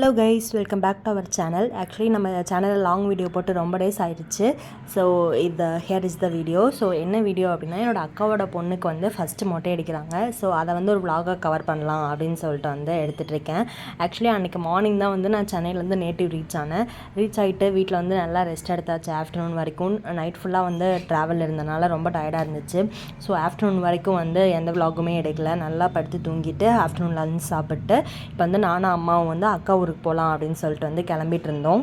Hello guys, welcome back to our channel. Actually நம்ம சேனலில் long video போட்டு ரொம்ப டேஸ் ஆகிடுச்சு. So here is the video. So என்ன வீடியோ அப்படின்னா, என்னோடய அக்காவோட பொண்ணுக்கு வந்து ஃபஸ்ட்டு மொட்டை அடிக்கிறாங்க. ஸோ அதை வந்து ஒரு vlog-ஆ கவர் பண்ணலாம் அப்படின்னு சொல்லிட்டு வந்து எடுத்துகிட்ருக்கேன். ஆக்சுவலி அன்றைக்கி மார்னிங் தான் வந்து நான் சென்னையிலேருந்து நேட்டிவ் ரீச் ஆகிட்டு வீட்டில் வந்து நல்லா ரெஸ்ட் எடுத்தாச்சு. ஆஃப்டர்நூன் வரைக்கும் நைட் ஃபுல்லாக வந்து ட்ராவல் இருந்தனால ரொம்ப டயர்டாக இருந்துச்சு. ஸோ ஆஃப்டர்நூன் வரைக்கும் வந்து எந்த vlog-உமே எடுக்கல. நல்லா படுத்து தூங்கிட்டு ஆஃப்டர்நூன் லஞ்ச் சாப்பிட்டு இப்போ வந்து நானும் அம்மாவும் வந்து அக்கா ஊருக்கு போகலாம் அப்படின்னு சொல்லிட்டு வந்து கிளம்பிட்டு இருந்தோம்.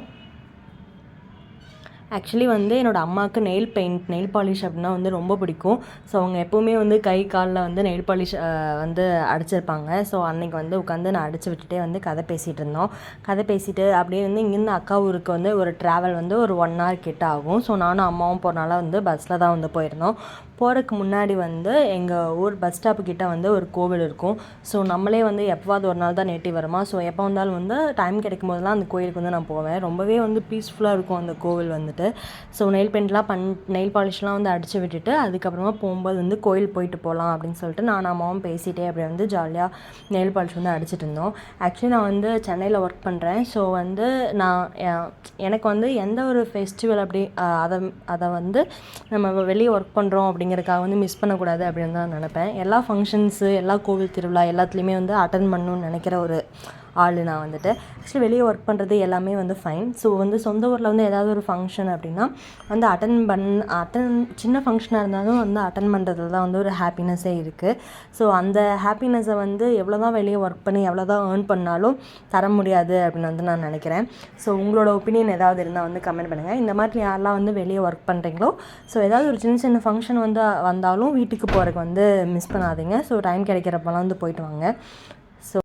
ஆக்சுவலி வந்து என்னோடய அம்மாவுக்கு நெயில் பாலிஷ் அப்படின்னா வந்து ரொம்ப பிடிக்கும். ஸோ அவங்க எப்போவுமே வந்து கை காலில் வந்து நெயில் பாலிஷ் வந்து அடிச்சிருப்பாங்க. ஸோ அன்றைக்கி வந்து உட்காந்து நான் அடித்து விட்டுட்டே வந்து கதை பேசிகிட்டு இருந்தோம். கதை பேசிட்டு அப்படியே வந்து இங்கேருந்து அக்கா ஊருக்கு வந்து ஒரு ட்ராவல் வந்து ஒரு 1 hour கிட்ட ஆகும். ஸோ நானும் அம்மாவும் போகிறனால வந்து பஸ்ஸில் தான் வந்து போயிருந்தோம். போகிறதுக்கு முன்னாடி வந்து எங்கள் ஊர் பஸ் ஸ்டாப்புக்கிட்ட வந்து ஒரு கோவில் இருக்கும். ஸோ நம்மளே வந்து எப்போவாது ஒரு நாள் தான் நேட்டிவ் வருமா. ஸோ எப்போ வந்தாலும் வந்து டைம் கிடைக்கும் போதெல்லாம் அந்த கோயிலுக்கு வந்து நான் போவேன். ரொம்பவே வந்து பீஸ்ஃபுல்லாக இருக்கும் அந்த கோவில் வந்துட்டு. ஸோ நெயில் பாலிஷ்லாம் வந்து அடித்து விட்டுட்டு அதுக்கப்புறமா போகும்போது வந்து கோயில் போயிட்டு போகலாம் அப்படின்னு சொல்லிட்டு நான் அம்மாவும் பேசிகிட்டே அப்படியே வந்து ஜாலியாக நெயில் பாலிஷ் வந்து அடிச்சுட்டு இருந்தோம். ஆக்சுவலி நான் வந்து சென்னையில் ஒர்க் பண்ணுறேன். ஸோ வந்து எனக்கு வந்து எந்த ஒரு ஃபெஸ்டிவல் அப்படி அதை வந்து நம்ம வெளியே ஒர்க் பண்ணுறோம் அப்படிங்கிறதுக்காக வந்து மிஸ் பண்ணக்கூடாது அப்படின்னு தான் நினப்பேன். எல்லா ஃபங்க்ஷன்ஸு, எல்லா கோவில் திருவிழா எல்லாத்துலேயுமே வந்து அட்டன் பண்ணணும்னு நினைக்கிற ஒரு ஆள் நான் வந்துட்டு. ஆக்சுவலி வெளியே ஒர்க் பண்ணுறது எல்லாமே வந்து ஃபைன். ஸோ வந்து சொந்த ஊரில் வந்து ஏதாவது ஒரு ஃபங்க்ஷன் அப்படின்னா வந்து சின்ன ஃபங்க்ஷனாக இருந்தாலும் வந்து அட்டன் பண்ணுறதுல தான் வந்து ஒரு ஹாப்பினஸ்ஸே இருக்குது. ஸோ அந்த ஹாப்பினஸை வந்து எவ்வளோ தான் வெளியே ஒர்க் பண்ணி எவ்வளோ தான் ஏர்ன் பண்ணாலும் தர முடியாது அப்படின்னு வந்து நான் நினைக்கிறேன். ஸோ உங்களோட ஒப்பீனியன் ஏதாவது இருந்தால் வந்து கமெண்ட் பண்ணுங்கள். இந்த மாதிரி யாரெல்லாம் வந்து வெளியே ஒர்க் பண்ணுறீங்களோ, ஸோ ஏதாவது ஒரு சின்ன சின்ன ஃபங்க்ஷன் வந்து வந்தாலும் வீட்டுக்கு போகிறதுக்கு வந்து மிஸ் பண்ணாதீங்க. ஸோ டைம் கிடைக்கிறப்பெல்லாம் வந்து போயிட்டு வாங்க. ஸோ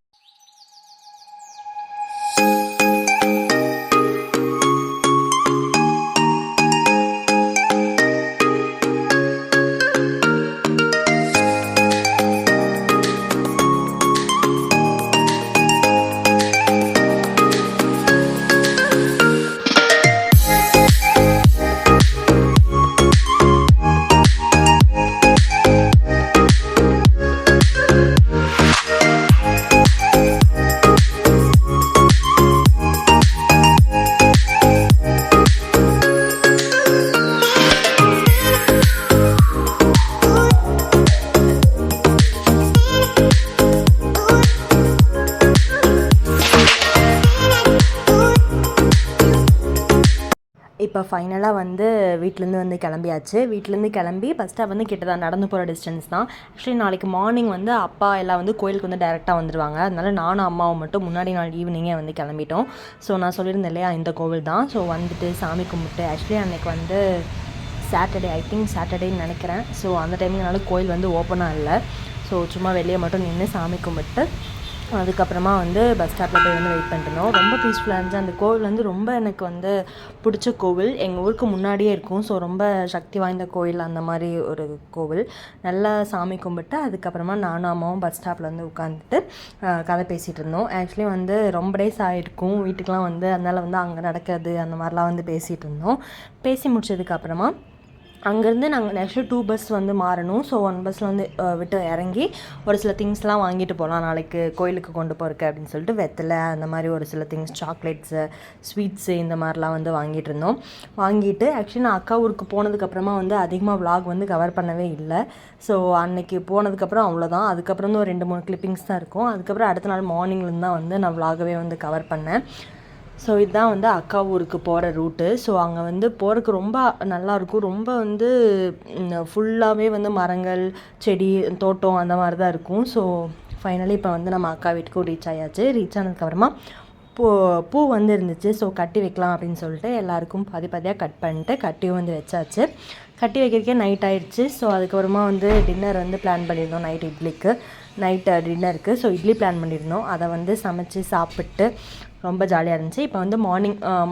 இப்போ ஃபைனலாக வந்து வீட்டிலேருந்து வந்து கிளம்பியாச்சு. வீட்டிலேருந்து கிளம்பி பஸ் ஸ்டாப் வந்து கிட்ட தான், நடந்து போகிற டிஸ்டன்ஸ் தான். ஆக்சுவலி நாளைக்கு மார்னிங் வந்து அப்பா எல்லாம் வந்து கோயிலுக்கு வந்து டைரெக்டாக வந்துடுவாங்க. அதனால நானும் அம்மாவும் மட்டும் முன்னாடி நாள் ஈவினிங்கே வந்து கிளம்பிட்டோம். ஸோ நான் சொல்லியிருந்தேன் இல்லையா, இந்த கோவில் தான். ஸோ வந்துட்டு சாமி கும்பிட்டு, ஆக்சுவலி அன்றைக்கி வந்து சாட்டர்டேன்னு நினைக்கிறேன். ஸோ அந்த டைமிங்னால கோயில் வந்து ஓப்பனாக இல்லை. ஸோ சும்மா வெளியே மட்டும் நின்று சாமி கும்பிட்டு அதுக்கப்புறமா வந்து பஸ் ஸ்டாப்பில் போய் வந்து வெயிட் பண்ணிட்டோம். ரொம்ப பீஸ்ஃபுல்லாக இருந்துச்சு. அந்த கோவில் வந்து ரொம்ப எனக்கு வந்து பிடிச்ச கோவில். எங்கள் ஊருக்கு முன்னாடியே இருக்கும். ஸோ ரொம்ப சக்தி வாய்ந்த கோவில், அந்த மாதிரி ஒரு கோவில். நல்லா சாமி கும்பிட்டு அதுக்கப்புறமா நானும் அம்மாவும் பஸ் ஸ்டாப்பில் வந்து உட்காந்துட்டு கதை பேசிகிட்டு இருந்தோம். ஆக்சுவலி வந்து ரொம்ப டேஸ் ஆகிருக்கும் வீட்டுக்கெலாம் வந்து, அதனால் வந்து அங்கே நடக்கிறது அந்த மாதிரிலாம் வந்து பேசிகிட்டு இருந்தோம். பேசி முடிச்சதுக்கப்புறமா அங்கேருந்து நாங்கள் ஆக்சுவலி 2 பஸ் வந்து மாறணும். ஸோ 1 பஸ்ஸில் வந்து விட்டு இறங்கி ஒரு சில திங்ஸ்லாம் வாங்கிட்டு போகலாம் நாளைக்கு கோயிலுக்கு கொண்டு போகிறக்கு அப்படின்னு சொல்லிட்டு வெத்தலை அந்த மாதிரி ஒரு சில திங்ஸ், சாக்லேட்ஸு, ஸ்வீட்ஸு இந்த மாதிரிலாம் வந்து வாங்கிட்டு இருந்தோம். வாங்கிட்டு ஆக்சுவலி நான் அக்கா ஊருக்கு போனதுக்கப்புறமா வந்து அதிகமாக vlog வந்து கவர் பண்ணவே இல்லை. ஸோ அன்றைக்கி போனதுக்கப்புறம் அவ்வளோதான். அதுக்கப்புறம் வந்து ஒரு 2-3 கிளிப்பிங்ஸ் தான் இருக்கும். அதுக்கப்புறம் அடுத்த நாள் மார்னிங்லேருந்து தான் வந்து நான் vlogவே வந்து கவர் பண்ணேன். ஸோ இதுதான் வந்து அக்கா ஊருக்கு போகிற ரூட்டு. ஸோ அங்கே வந்து போகிறதுக்கு ரொம்ப நல்லாயிருக்கும். ரொம்ப வந்து ஃபுல்லாகவே வந்து மரங்கள், செடி, தோட்டம் அந்த மாதிரி தான் இருக்கும். ஸோ ஃபைனலி இப்போ வந்து நம்ம அக்கா வீட்டுக்கும் ரீச் ஆயாச்சு. ரீச் ஆனதுக்கப்புறமா பூ வந்து இருந்துச்சு. ஸோ கட்டி வைக்கலாம் அப்படின்னு சொல்லிட்டு எல்லாருக்கும் பாதியாக கட் பண்ணிட்டு கட்டியும் வந்து வச்சாச்சு. கட்டி வைக்கிறதுக்கே நைட் ஆகிடுச்சு. ஸோ அதுக்கப்புறமா வந்து டின்னர் வந்து பிளான் பண்ணியிருந்தோம். நைட்டு டின்னருக்கு. ஸோ இட்லி பிளான் பண்ணியிருந்தோம். அதை வந்து சமைச்சு சாப்பிட்டு ரொம்ப ஜாலியாக இருந்துச்சு. இப்போ வந்து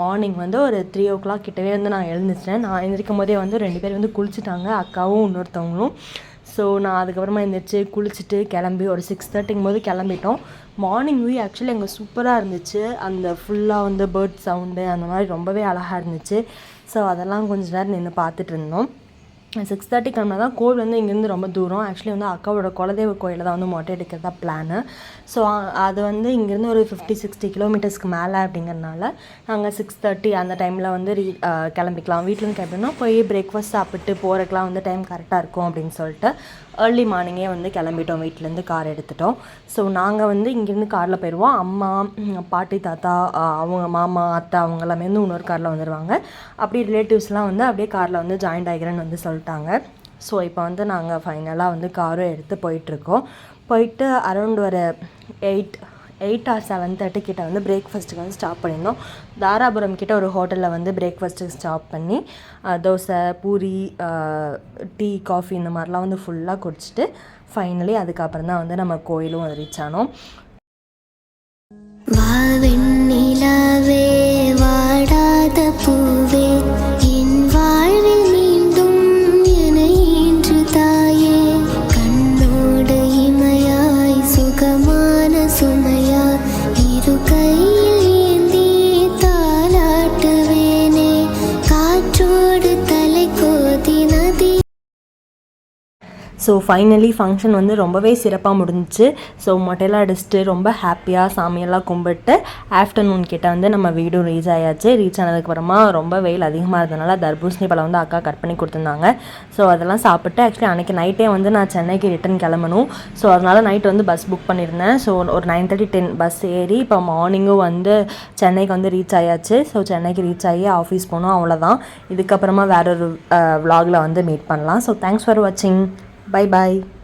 மார்னிங் வந்து ஒரு 3 o'clock கிட்டவே வந்து நான் எழுந்திரிச்சிட்டேன். நான் எழுந்திரிக்கும் போதே வந்து 2 பேர் வந்து குளிச்சுட்டாங்க, அக்காவும் இன்னொருத்தவங்களும். ஸோ நான் அதுக்கப்புறமா எழுந்திரிச்சு குளிச்சுட்டு கிளம்பி ஒரு 6:30 போது கிளம்பிட்டோம். மார்னிங் வியூ ஆக்சுவலி அங்கே சூப்பராக இருந்துச்சு. அந்த ஃபுல்லாக வந்து பேர்ட் சவுண்டு அந்த மாதிரி ரொம்பவே அழகாக இருந்துச்சு. ஸோ அதெல்லாம் கொஞ்சம் நேரம் நின்று பார்த்துட்டு இருந்தோம். 6:30 கிளம்புனா தான் கோவில் வந்து இங்கேருந்து ரொம்ப தூரம். ஆக்சுவலி வந்து அக்காவோட குலதெய்வ கோயிலில் தான் வந்து மொட்டை எடுக்கிறதா பிளானு. ஸோ அது வந்து இங்கேருந்து ஒரு 50-60 கிலோமீட்டர்ஸ்க்கு மேலே அப்படிங்கிறனால நாங்கள் 6:30 அந்த டைமில் வந்து கிளம்பிக்கலாம். வீட்டிலேருந்து கிளம்பினா போய் பிரேக்ஃபாஸ்ட் சாப்பிட்டு போகிறதுக்குலாம் வந்து டைம் கரெக்டாக இருக்கும் அப்படின்னு சொல்லிட்டு ஏர்லி மார்னிங்கே வந்து கிளம்பிட்டோம். வீட்டிலேருந்து கார் எடுத்துட்டோம். ஸோ நாங்கள் வந்து இங்கேருந்து காரில் போயிடுவோம். அம்மா, பாட்டி, தாத்தா, அவங்க மாமா, அத்தை அவங்க எல்லாமே வந்து இன்னொரு காரில் வந்துடுவாங்க. அப்படி ரிலேட்டிவ்ஸ்லாம் வந்து அப்படியே காரில் வந்து ஜாயின்ட் ஆகிக்கிறேன்னு வந்து சொல்லிட்டாங்க. ஸோ இப்போ வந்து நாங்கள் ஃபைனலாக வந்து காரும் எடுத்து போயிட்டுருக்கோம். போயிட்டு அரௌண்ட் ஒரு 8 or 7:30 கிட்ட வந்து பிரேக்ஃபாஸ்ட்டுக்கு வந்து ஸ்டாப் பண்ணியிருந்தோம். தாராபுரம் கிட்ட ஒரு ஹோட்டலில் வந்து பிரேக்ஃபாஸ்ட்டுக்கு ஸ்டாப் பண்ணி தோசை, பூரி, டீ, காஃபி இந்த மாதிரிலாம் வந்து ஃபுல்லாக குடிச்சிட்டு ஃபைனலி அதுக்கப்புறம் தான் வந்து நம்ம கோயிலும் ரீச் ஆனோம். வாவெண்ணிலாவே வாடாத பூவே என் வாழ்வில் மீண்டும் என இன்று தாயே கண்ணோடு இமையாய் சுகமான சுமையா இரு கையில் ஏந்தி தாலாட்டுவேனே காற்றோடு தலை கோதி நதி. ஸோ ஃபைனலி ஃபங்க்ஷன் வந்து ரொம்பவே சிறப்பாக முடிஞ்சிச்சு. ஸோ மொட்டையெல்லாம் அடிச்சுட்டு ரொம்ப ஹாப்பியாக சாமியெல்லாம் கும்பிட்டு ஆஃப்டர்நூன் கிட்ட வந்து நம்ம வீடும் ரீச் ஆயாச்சு. ரீச் ஆனதுக்கப்புறமா ரொம்ப வெயில் அதிகமாக இருந்ததுனால தர்பூசணி பழம் வந்து அக்கா கட் பண்ணி கொடுத்துருந்தாங்க. ஸோ அதெல்லாம் சாப்பிட்டு ஆக்சுவலி அன்றைக்கி நைட்டே வந்து நான் சென்னைக்கு ரிட்டன் கிளம்பணும். ஸோ அதனால் நைட் வந்து பஸ் புக் பண்ணியிருந்தேன். ஸோ ஒரு 9:30-10 பஸ் ஏறி இப்போ மார்னிங்கும் வந்து சென்னைக்கு வந்து ரீச் ஆயாச்சு. ஸோ சென்னைக்கு ரீச் ஆகி ஆஃபீஸ் போனோம். அவ்வளோதான். இதுக்கப்புறமா வேற ஒரு vlogல வந்து மீட் பண்ணலாம். ஸோ தேங்க்ஸ் ஃபார் வாட்சிங். Bye bye.